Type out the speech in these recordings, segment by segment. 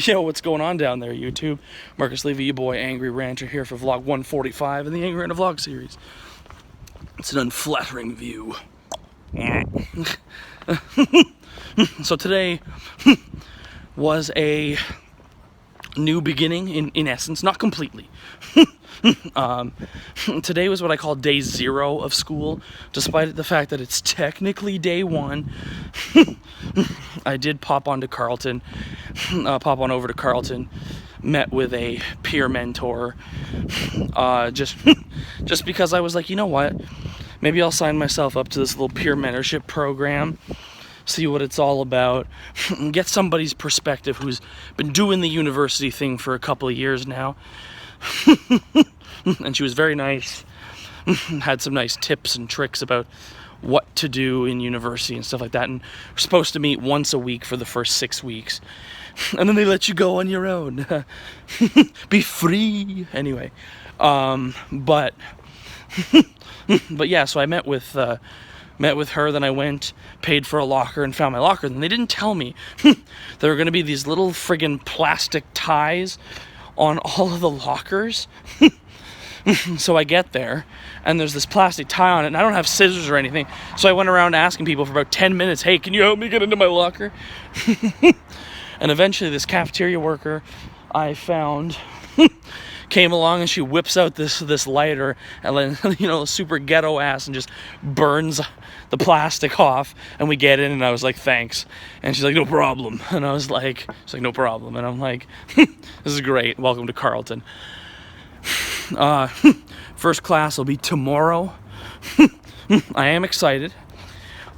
Yo, what's going on down there, YouTube? Marcus Levy, your boy, Angry Rancher, here for vlog 145 in the Angry Rancher vlog series. It's an unflattering view. So today was a new beginning, in essence, not completely. Today was what I call day 0 of school, despite the fact that it's technically day 1. I did pop on over to Carleton, met with a peer mentor, just because I was like, you know what, maybe I'll sign myself up to this little peer mentorship program, see what it's all about, and get somebody's perspective who's been doing the university thing for a couple of years now. And she was very nice, had some nice tips and tricks about what to do in university and stuff like that. And we're supposed to meet once a week for the first 6 weeks, and then they let you go on your own. Be free anyway. But yeah, so I met with her, then I went, paid for a locker, and found my locker. And they didn't tell me there were going to be these little friggin' plastic ties on all of the lockers. So I get there, and there's this plastic tie on it, and I don't have scissors or anything. So I went around asking people for about 10 minutes, hey, can you help me get into my locker? And eventually this cafeteria worker I found came along, and she whips out this lighter, and then, you know, super ghetto ass, and just burns the plastic off. And we get in, and I was like, thanks. And she's like, no problem. And I was like, she's like, no problem. And I'm like, this is great. Welcome to Carleton. First class will be tomorrow. I am excited.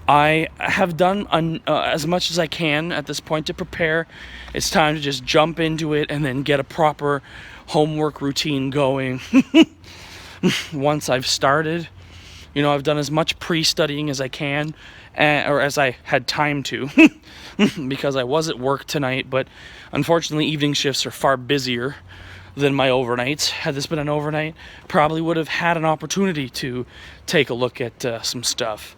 I have done as much as I can at this point to prepare. It's time to just jump into it and then get a proper homework routine going. Once I've started, you know, I've done as much pre-studying as I can, or as I had time to, because I was at work tonight, but unfortunately evening shifts are far busier than my overnights. Had this been an overnight, probably would have had an opportunity to take a look at some stuff.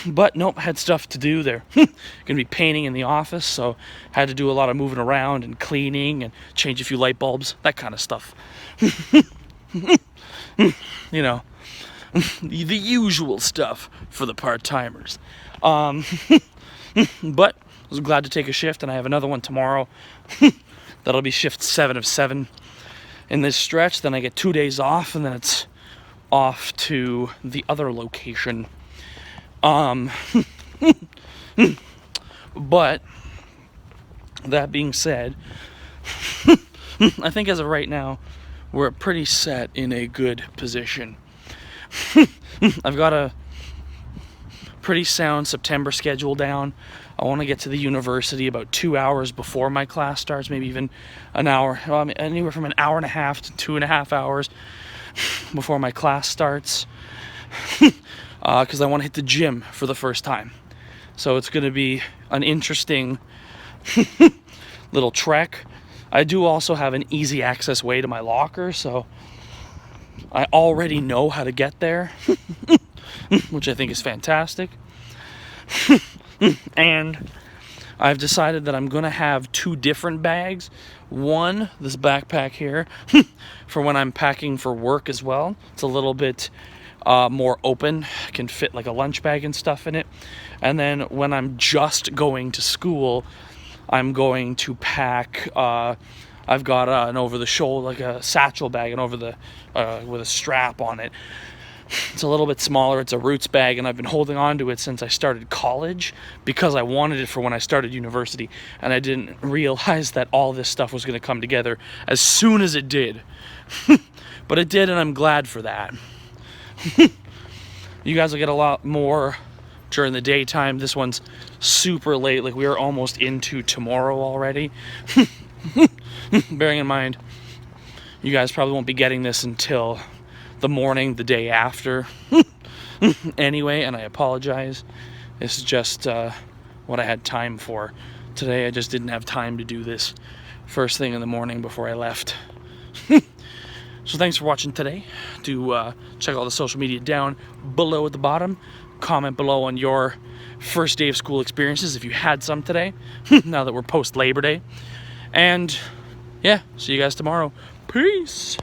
But nope, had stuff to do there. Gonna be painting in the office, so had to do a lot of moving around and cleaning and change a few light bulbs, that kind of stuff. You know, the usual stuff for the part-timers. But I was glad to take a shift, and I have another one tomorrow. That'll be shift 7 of 7 in this stretch. Then I get 2 days off, and then it's off to the other location. But that being said, I think as of right now, we're pretty set in a good position. I've got a pretty sound September schedule down. I want to get to the university about 2 hours before my class starts, maybe even an hour, anywhere from an hour and a half to 2.5 hours before my class starts, because I want to hit the gym for the first time. So it's going to be an interesting little trek. I do also have an easy access way to my locker, so I already know how to get there, which I think is fantastic. And I've decided that I'm going to have 2 different bags. One, this backpack here, for when I'm packing for work as well. It's a little bit more open, can fit like a lunch bag and stuff in it. And then when I'm just going to school, I'm going to pack, I've got an over-the-shoulder, like a satchel bag, and with a strap on it. It's a little bit smaller. It's a Roots bag, and I've been holding on to it since I started college because I wanted it for when I started university, and I didn't realize that all this stuff was going to come together as soon as it did. But it did, and I'm glad for that. You guys will get a lot more during the daytime. This one's super late. Like, we are almost into tomorrow already. Bearing in mind, you guys probably won't be getting this until the morning, the day after. Anyway, and I apologize. This is just what I had time for today. I just didn't have time to do this first thing in the morning before I left. So thanks for watching today. Do check all the social media down below at the bottom. Comment below on your first day of school experiences if you had some today, now that we're post Labor Day. And yeah, see you guys tomorrow. Peace.